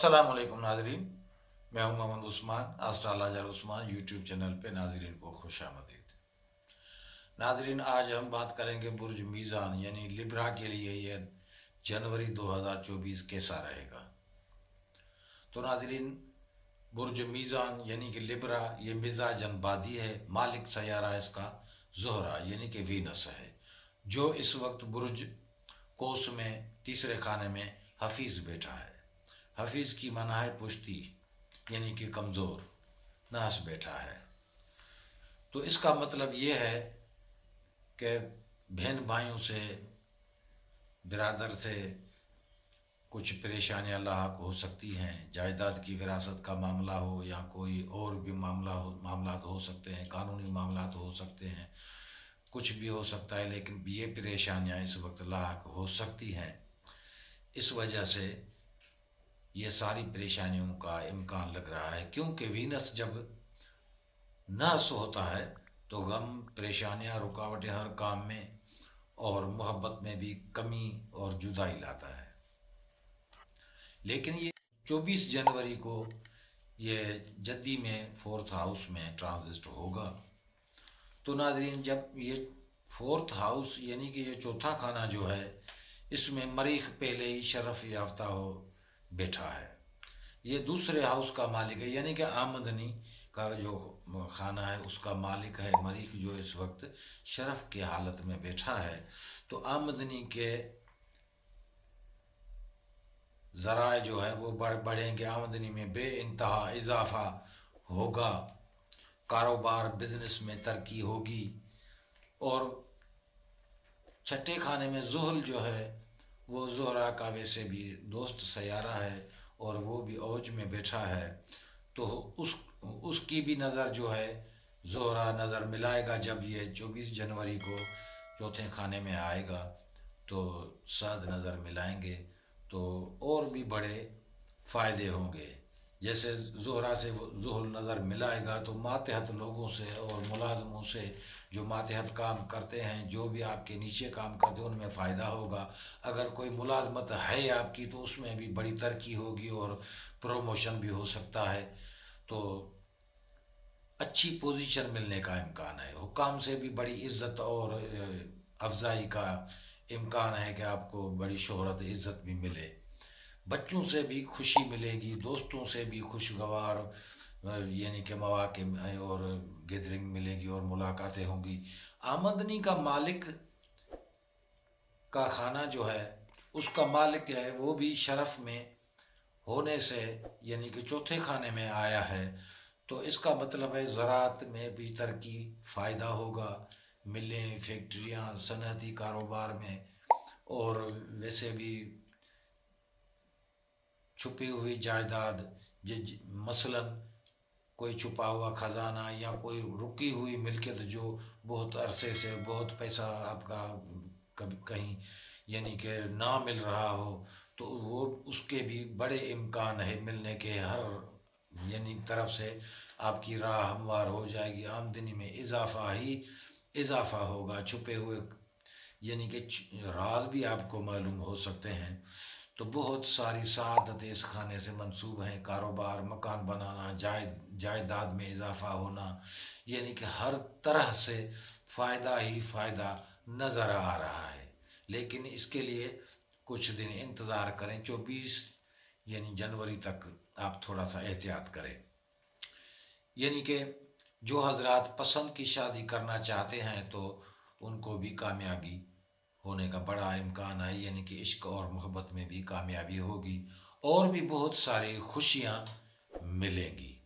अस्सलाम वालेकुम नाजरीन, मैं हूं मोहम्मद उस्मान। आस्ट्रालॉजर उस्मान यूट्यूब चैनल पे नाजरीन को खुश आमदीद। नाजरीन, आज हम बात करेंगे बुर्ज मीज़ान यानी लिब्रा के लिए ये जनवरी 2024 कैसा रहेगा। तो नाजरीन, बुर्ज मीज़ान यानी कि लिब्रा ये मिजाजन बादी है। मालिक सयारा इसका ज़ोहरा यानी कि वीनस है, जो इस वक्त बुर्ज कोस में तीसरे खाने में हफीज़ बैठा है। हफीज़ की माना है पुश्ती यानी कि कमज़ोर, नहस बैठा है। तो इसका मतलब ये है कि बहन भाइयों से, बिरादर से कुछ परेशानियां लाहक हो सकती हैं। जायदाद की विरासत का मामला हो या कोई और भी मामलात हो सकते हैं, कानूनी मामलात हो सकते हैं, कुछ भी हो सकता है। लेकिन ये परेशानियां इस वक्त लाहक हो सकती हैं। इस वजह से ये सारी परेशानियों का इम्कान लग रहा है, क्योंकि वीनस जब नहस होता है तो गम, परेशानियां, रुकावटें हर काम में और मोहब्बत में भी कमी और जुदाई लाता है। लेकिन ये 24 जनवरी को ये जद्दी में 4th हाउस में ट्रांजिट होगा। तो नाजरीन, जब ये 4th हाउस यानी कि ये चौथा खाना जो है, इसमें मरीख पहले ही शरफ याफ्ता हो बैठा है। ये दूसरे हाउस का मालिक है, यानी कि आमदनी का जो खाना है उसका मालिक है मरीख, जो इस वक्त शरफ की हालत में बैठा है। तो आमदनी के ज़राए जो है वो बढ़ेंगे, आमदनी में बेइंतहा इजाफा होगा, कारोबार बिजनेस में तरक्की होगी। और छठे खाने में ज़ुहल जो है वो ज़ोहरा का वैसे भी दोस्त सयारा है और वो भी औज में बैठा है। तो उसकी भी नज़र जो है ज़ोहरा नज़र मिलाएगा। जब ये 24 जनवरी को चौथे खाने में आएगा तो साथ नज़र मिलाएंगे, तो और भी बड़े फ़ायदे होंगे। जैसे ज़ोहरा से ज़ुहल नज़र मिलाएगा तो मातहत लोगों से और मुलाजमों से, जो मातहत काम करते हैं, जो भी आपके नीचे काम करते हैं, उनमें फ़ायदा होगा। अगर कोई मुलाजमत है आपकी तो उसमें भी बड़ी तरक्की होगी और प्रमोशन भी हो सकता है। तो अच्छी पोजीशन मिलने का इम्कान है। हुकाम से भी बड़ी इज़्ज़त और अफजाई का इम्कान है कि आपको बड़ी शोहरत इज़्ज़त भी मिले। बच्चों से भी खुशी मिलेगी, दोस्तों से भी खुशगवार यानी कि मौके और गैदरिंग मिलेगी और मुलाकातें होंगी। आमदनी का मालिक का खाना जो है उसका मालिक है वो भी शरफ में होने से यानी कि चौथे खाने में आया है। तो इसका मतलब है ज़राअत में भी तरक्की, फ़ायदा होगा, मिलें, फैक्ट्रियाँ, सनअती कारोबार में, और वैसे भी छुपी हुई जायदाद, मसलन कोई छुपा हुआ ख़जाना या कोई रुकी हुई मिल्कियत जो बहुत अरसे से बहुत पैसा आपका कभी कहीं यानी कि ना मिल रहा हो, तो वो उसके भी बड़े इम्कान है मिलने के। हर यानी तरफ से आपकी राह हमवार हो जाएगी, आमदनी में इजाफा ही इजाफा होगा। छुपे हुए यानी कि राज भी आपको मालूम हो सकते हैं। तो बहुत सारी सआदतें इस खाने से मंसूब हैं। कारोबार, मकान बनाना, जायदाद में इजाफा होना, यानी कि हर तरह से फ़ायदा ही फ़ायदा नज़र आ रहा है। लेकिन इसके लिए कुछ दिन इंतज़ार करें। 24 यानी जनवरी तक आप थोड़ा सा एहतियात करें। यानी कि जो हजरात पसंद की शादी करना चाहते हैं तो उनको भी कामयाबी होने का बड़ा इम्कान है, यानी कि इश्क और मोहब्बत में भी कामयाबी होगी और भी बहुत सारी खुशियाँ मिलेंगी।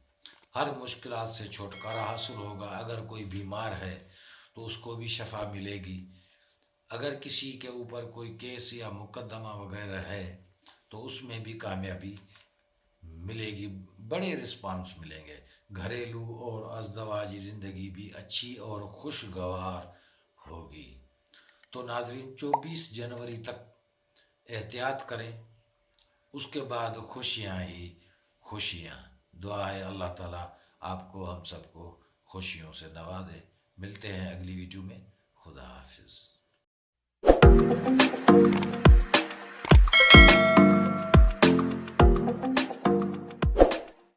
हर मुश्किलात से छुटकारा हासिल होगा। अगर कोई बीमार है तो उसको भी शफा मिलेगी। अगर किसी के ऊपर कोई केस या मुकदमा वगैरह है तो उसमें भी कामयाबी मिलेगी, बड़े रिस्पांस मिलेंगे। घरेलू और अज़दवाजी ज़िंदगी भी अच्छी और खुशगवार होगी। तो नाजरीन, 24 जनवरी तक एहतियात करें, उसके बाद खुशियाँ ही खुशियाँ। दुआ है अल्लाह ताला आपको, हम सबको खुशियों से नवाजे। मिलते हैं अगली वीडियो में। खुदा हाफिज़।